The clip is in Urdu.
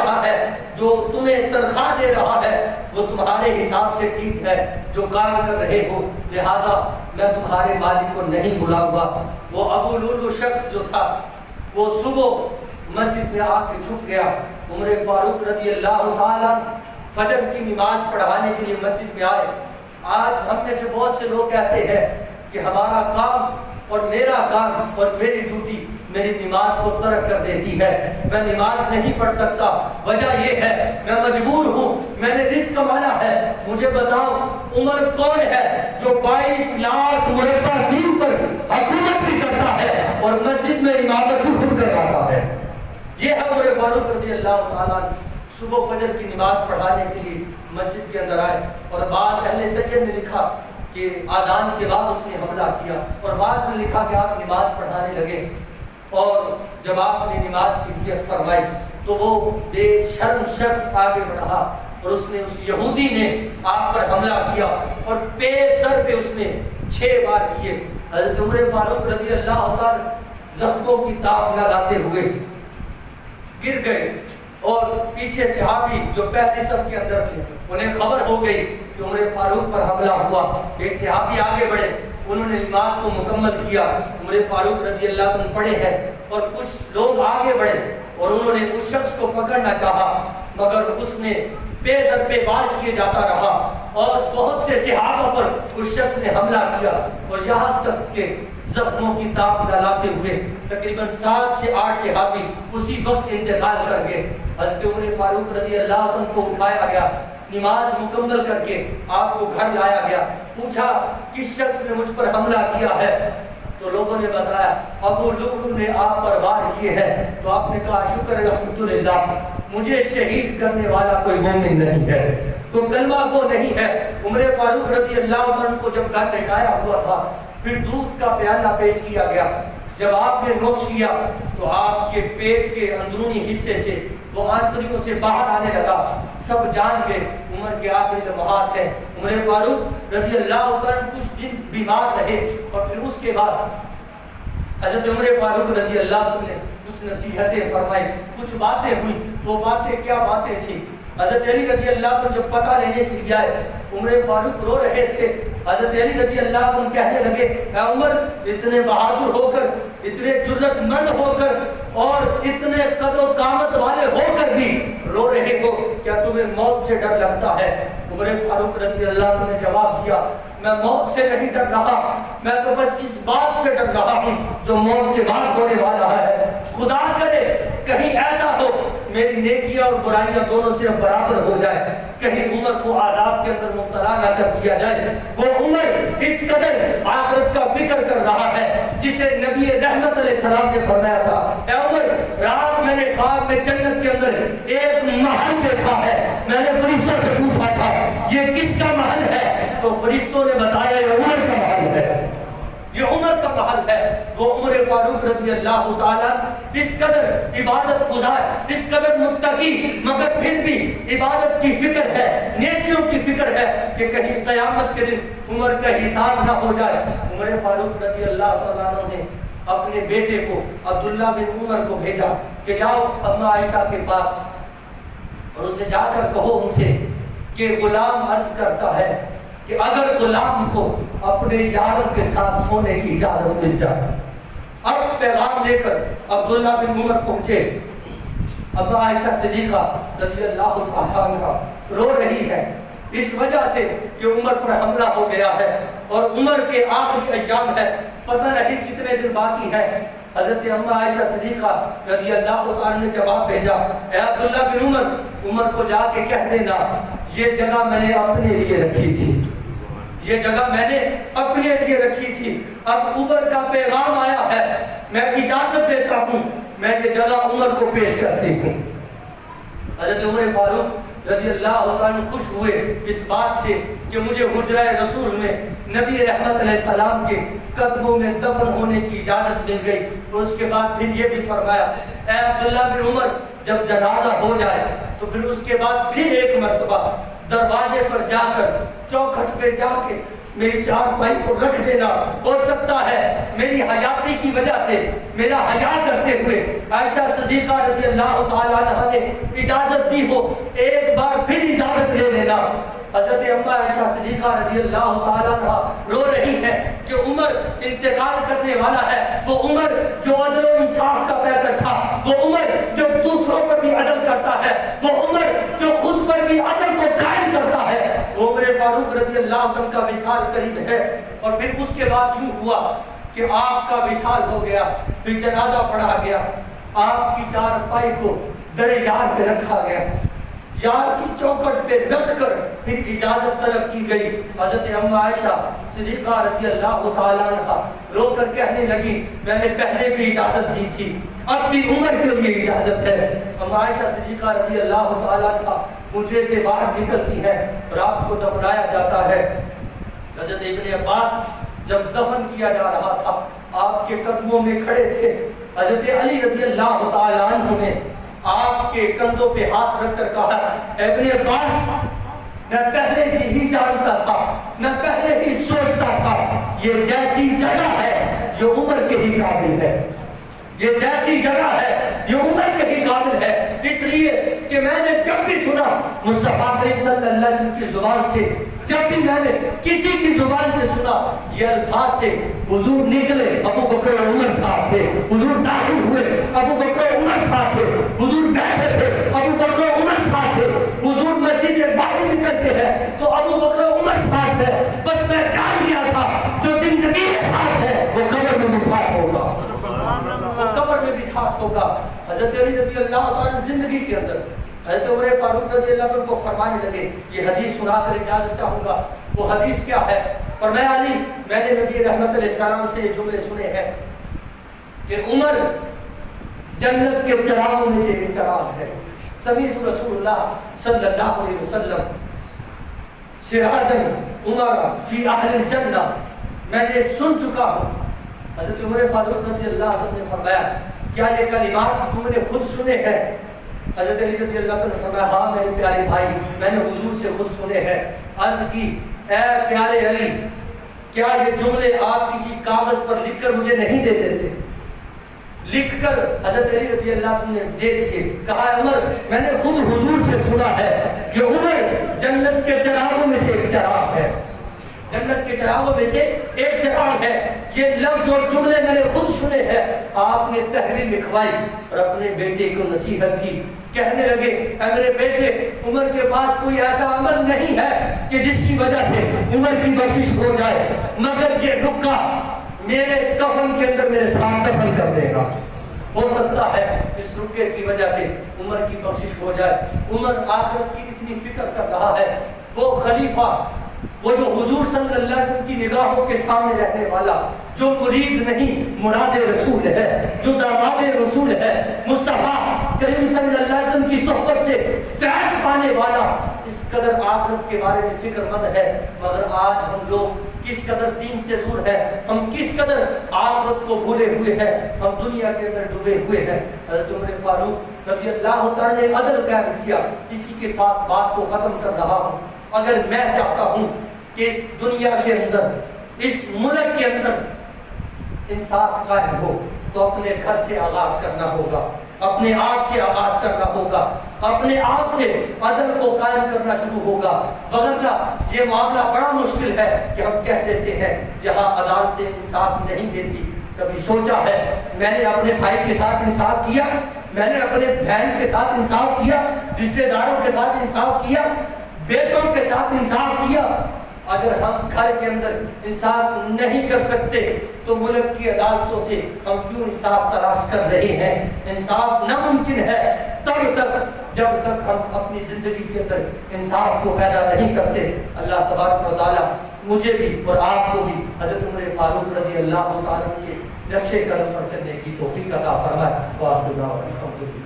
رہا ہے، جو تمہیں تنخواہ دے رہا ہے وہ تمہارے حساب سے ٹھیک ہے جو کام کر رہے ہو، لہٰذا میں تمہارے مالک کو نہیں بلاؤں گا۔ وہ ابو لولو شخص جو تھا وہ صبح مسجد میں آ کے چھپ گیا۔ عمر فاروق رضی اللہ تعالیٰ فجر کی نماز پڑھانے کے لیے مسجد میں آئے۔ آج ہم میں سے بہت سے لوگ کہتے ہیں کہ ہمارا کام اور میرا کام اور میری ڈیوٹی میری نماز کو ترک کر دیتی ہے، میں نماز نہیں پڑھ سکتا، وجہ یہ ہے میں مجبور ہوں، میں نے رزق کمانا ہے۔ مجھے بتاؤ عمر کون ہے جو 22 لاکھ مربع میل پر حکومت بھی کرتا ہے اور مسجد میں عبادت بھی خود کرواتا ہے؟ یہ ہے عمر فاروق رضی اللہ تعالیٰ۔ صبح فجر کی نماز پڑھانے کے لیے مسجد کے اندر آئے، اور بعض اہل سیر نے لکھا کہ اذان کے بعد اس نے حملہ کیا، اور بعض نے لکھا کہ آپ نماز پڑھانے لگے، اور جب آپ نے نماز کی نیت فرمائی تو وہ بے شرم شخص آگے بڑھا اور اس یہودی نے آپ پر حملہ کیا اور پیٹ در پہ اس نے 6 بار کیے۔ حضرت عمر فاروق رضی اللہ تعالی زخموں کی تاب نہ لاتے ہوئے گر گئے، اور پیچھے صحابی جو پہلی صف کے اندر تھے انہیں خبر ہو گئی کہ عمر فاروق پر حملہ ہوا۔ ایک صحابی آگے بڑھے، انہوں نے نماز کو مکمل کیا، عمر فاروق رضی اللہ عنہ پڑھے ہیں، اور کچھ لوگ آگے بڑھے اور انہوں نے اس شخص کو پکڑنا چاہا، مگر اس نے پے در پے وار کیے جاتا رہا، اور بہت سے صحابہ پر اس شخص نے حملہ کیا، اور یہاں تک کہ زخموں کی تاب ڈالاتے ہوئے تقریباً 7 سے 8 صحابی اسی وقت انتقال کر گئے۔ حضرت عمر فاروق رضی اللہ عنہ کو اٹھایا گیا، نماز مکمل کر کے آپ کو گھر لایا گیا، پوچھا کس شخص نے مجھ پر حملہ کیا ہے؟ تو لوگوں نے بتایا ابو لؤلؤ نے آپ پر وار کیے ہیں۔ تو آپ نے کہا شکر الحمدللہ، مجھے شہید کرنے والا کوئی مومن نہیں ہے، تو کلمہ وہ نہیں ہے۔ عمر فاروق رضی اللہ عنہ کو جب گھر لٹایا ہوا تھا، پھر دودھ کا پیالہ پیش کیا گیا، جب آپ نے نوش کیا تو آپ کے پیٹ کے اندرونی حصے سے وہ آنتڑیوں سے باہر آنے لگا۔ سب جان گئے عمر کے آخری لمحات ہیں۔ عمر فاروق رضی اللہ عنہ کچھ دن بیمار رہے، اور پھر اس کے بعد حضرت عمر فاروق رضی اللہ عنہ نے کچھ نصیحتیں فرمائی، کچھ باتیں ہوئی۔ وہ باتیں کیا باتیں تھیں؟ حضرت علی رضی اللہ عنہ جب پتہ لینے کے لیے آئے، عمر فاروق رو رہے تھے۔ حضرت علی رضی اللہ عنہ کہنے لگے اے عمر، اتنے بہادر ہو کر، اتنے جرأت مند ہو کر، اور اتنے قد و قامت والے ہو کر بھی رو رہے ہو، کیا تمہیں موت سے ڈر لگتا ہے؟ عمر فاروق رضی اللہ عنہ نے جواب دیا میں موت سے نہیں ڈر رہا، میں تو بس اس بات سے ڈر رہا ہوں جو موت کے بعد ہونے والا ہے۔ خدا کرے کہیں ایسا ہو میری نیکیاں اور برائیاں دونوں سے برابر ہو جائے، کہیں عمر کو عذاب کے اندر مبتلا نہ کر دیا جائے۔ وہ عمر اس قدر آخرت کا فکر کر رہا ہے جسے نبی رحمت علیہ السلام نے فرمایا تھا اے عمر، رات میں نے خواب میں جنت کے اندر ایک محل دیکھا ہے، میں نے فرشتوں سے پوچھا تھا یہ کس کا محل ہے؟ تو فرشتوں نے بتایا یہ عمر کا محل ہے، یہ عمر کا محل ہے۔ وہ عمر فاروق رضی اللہ تعالیٰ اس قدر عبادت گزار، اس قدر متقی، مگر پھر بھی عبادت کی فکر ہے، نیکیوں کی فکر ہے کہ کہیں قیامت کے دن عمر کا حساب نہ ہو جائے۔ عمر فاروق رضی اللہ تعالیٰ نے اپنے بیٹے کو عبداللہ بن عمر کو بھیجا کہ جاؤ اما عائشہ کے پاس اور اسے جا کر کہو ان سے کہ غلام عرض کرتا ہے کہ اگر غلام کو اپنے یاروں کے ساتھ سونے کی اجازت مل جائے۔ اب پیغام لے کر عبداللہ بن عمر پہنچے۔ ابا عائشہ صدیقہ رضی اللہ تعالیٰ عنہا رو رہی ہے اس وجہ سے کہ عمر پر حملہ ہو گیا ہے اور عمر کے آخری ایام ہے، پتہ نہیں کتنے دن باقی ہے۔ حضرت اما عائشہ صدیقہ رضی اللہ تعالیٰ نے جواب بھیجا اے عبداللہ بن عمر، عمر کو جا کے کہہ دینا یہ جگہ میں نے اپنے لیے رکھی تھی، یہ جگہ میں نے اپنے لیے رکھی تھی، اب عمر کا پیغام آیا ہے، میں اجازت دیتا ہوں، میں یہ جگہ عمر کو پیش کرتی ہوں۔ حضرت عمر فاروق رضی اللہ عنہ خوش ہوئے اس بات سے کہ مجھے حجرہ رسول میں نبی رحمت علیہ السلام کے قدموں میں دفن ہونے کی اجازت مل گئی۔ اور اس کے بعد پھر یہ بھی فرمایا اے عبداللہ بن عمر، جب جنازہ ہو جائے تو پھر اس کے بعد پھر ایک مرتبہ دروازے پر جا کر، چوکھٹ پہ جا کے میری چارپائی کو رکھ دینا. ہو سکتا ہے میری حیاتی کی وجہ سے میرا حیا کرتے ہوئے عائشہ صدیقہ رضی اللہ تعالیٰ عنہ نے اجازت دی ہو, ایک بار پھر اجازت لے لینا. حضرت اما عائشہ صدیقہ رضی اللہ تعالیٰ عنہ رو رہی ہے کہ عمر انتقال کرنے والا ہے. وہ عمر جو عدل و انصاف کا پیکر تھا, وہ عمر جو دوسروں پر بھی عدل کرتا ہے, وہ عمر جو خود پر بھی عدل کو قائم کرتا ہے. عمر فاروق رضی اللہ عنہ کا وصال قریب ہے. اور پھر اس کے بعد یوں ہوا کہ آپ کا وصال ہو گیا, پھر جنازہ پڑھا گیا, آپ کی چارپائی کو در یار پہ رکھا گیا, یار کی چوکٹ پہ رکھ کر پھر اجازت طلب کی گئی. حضرت اما عائشہ صدیقہ رضی اللہ تعالیٰ عنہ رو کر کہنے لگی میں نے پہلے بھی اجازت دی تھی, اب بھی عمر کے لیے اجازت ہے. اما عائشہ صدیقہ رضی اللہ تعالیٰ عنہ مجھے سے باہر نکلتی ہے اور آپ کو دفنایا جاتا ہے. حضرت ابن عباس جب دفن کیا جا رہا تھا آپ کے قدموں میں کھڑے تھے. حضرت علی رضی اللہ تعالیٰ عنہ نے آپ کے کندھوں پہ ہاتھ رکھ کر کہا ابن عباس میں پہلے سے ہی جانتا تھا, میں پہلے ہی سوچتا تھا, یہ جیسی جگہ ہے جو عمر کے ہی قابل ہے, یہ جیسی جگہ ہے یہ عمر کے ہی قابل ہے. اس لیے کہ میں نے جب بھی سنا مصطفیٰ کریم صلی اللہ علیہ وسلم کی زبان سے, جب بھی میں نے کسی کی زبان سے سنا یہ الفاظ سے حضور نکلے ابو بکر و عمر صاحب تھے, حضور داخل ہوئے ابو بکر و عمر صاحب تھے, حضور بیٹھے تھے ابو بکر و عمر صاحب تھے, حضور مسجد سے باہر نکلتے ہیں تو ابو بکر و عمر صاحب ہے. بس میں جان گیا تھا جو زندگی کے ساتھ ہے وہ قبر میں بھی ساتھ ہوگا, وہ قبر میں بھی ساتھ ہوگا. حضرت علی رضی اللہ تعالیٰ زندگی کے اندر حضرت عمر فاروق رضی اللہ عنہ کو فرمانے لگے, یہ حدیث سنا کر اجازت چاہوں گا. وہ حدیث کیا ہے؟ اور میں علی میں نے نبی رحمت علیہ السلام سے یہ جملے سنے ہیں کہ عمر جنت کے چراغوں میں سے ایک چراغ ہے. سمیعت رسول اللہ صلی اللہ علیہ وسلم سراجا عمر فی اہل الجنہ, میں نے سن چکا ہوں. حضرت عمر فاروق رضی اللہ عنہ نے فرمایا کیا یہ کلمات تم نے خود سنے ہیں؟ حضرت علی رضی اللہ عنہ نے فرمایا ہاں میرے پیارے بھائی میں نے حضور سے خود سنے ہیں. عرض کی اے پیارے علی کیا یہ جملے آپ کسی کاغذ پر لکھ کر مجھے نہیں دے دیتے؟ لکھ کر حضرت علی رضی اللہ عنہ نے دے دیے. کہا عمر میں نے خود حضور سے سنا ہے کہ عمر جنت کے چراغوں میں سے ایک چراغ ہے, جنت کے چراغوں میں سے ایک چراغ ہے. یہ لفظ اور جملے میں نے خود سنے ہیں. آپ نے تحریر لکھوائی اور اپنے بیٹے کو نصیحت کی. کہنے لگے اے میرے بیٹے عمر کے پاس کوئی ایسا عمل نہیں ہے کہ جس کی وجہ سے عمر کی بخشش ہو جائے, مگر یہ رکا میرے کفن کے اندر میرے ساتھ دفن کر دے گا. ہو سکتا ہے اس رکے کی وجہ سے عمر کی بخشش ہو جائے. عمر آخرت کی اتنی فکر کر رہا ہے. وہ خلیفہ, وہ جو حضور صلی اللہ علیہ وسلم کی نگاہوں کے سامنے رہنے والا, جو مرید نہیں مراد رسول ہے, جو داماد رسول ہے, مصطفیٰ کریم صلی اللہ علیہ وسلم کی صحبت سے فیض پانے والا, اس قدر آخرت کے بارے میں فکر مند ہے. مگر آج ہم لوگ کس قدر دین سے دور ہے, ہم کس قدر آخرت کو بھولے ہوئے ہیں, ہم دنیا کے اندر ڈوبے ہوئے ہیں. حضرت عمر فاروق رضی اللہ تعالیٰ نے عدل قائم کیا. اسی کے ساتھ بات کو ختم کر رہا ہوں. اگر میں چاہتا ہوں کہ اس دنیا کے اندر, اس ملک کے اندر انصاف قائم ہو تو اپنے گھر سے آغاز کرنا ہوگا, اپنے آپ سے آغاز کرنا ہوگا, اپنے آپ سے عدل کو قائم کرنا شروع ہوگا. وگرنہ یہ معاملہ بڑا مشکل ہے کہ ہم کہہ دیتے ہیں یہاں عدالتیں انصاف نہیں دیتی. کبھی سوچا ہے میں نے اپنے بھائی کے ساتھ انصاف کیا, میں نے اپنے بہن کے ساتھ انصاف کیا, رشتے داروں کے ساتھ انصاف کیا, بیٹوں کے ساتھ انصاف کیا؟ اگر ہم گھر کے اندر انصاف نہیں کر سکتے تو ملک کی عدالتوں سے ہم کیوں انصاف تلاش کر رہے ہیں؟ انصاف ناممکن ہے تب تک جب تک ہم اپنی زندگی کے اندر انصاف کو پیدا نہیں کرتے. اللہ تبارک و تعالیٰ مجھے بھی اور آپ کو بھی حضرت عمر فاروق رضی اللہ تعالیٰ کے نقش قدم پر چلنے کی توفیق عطا فرمائے.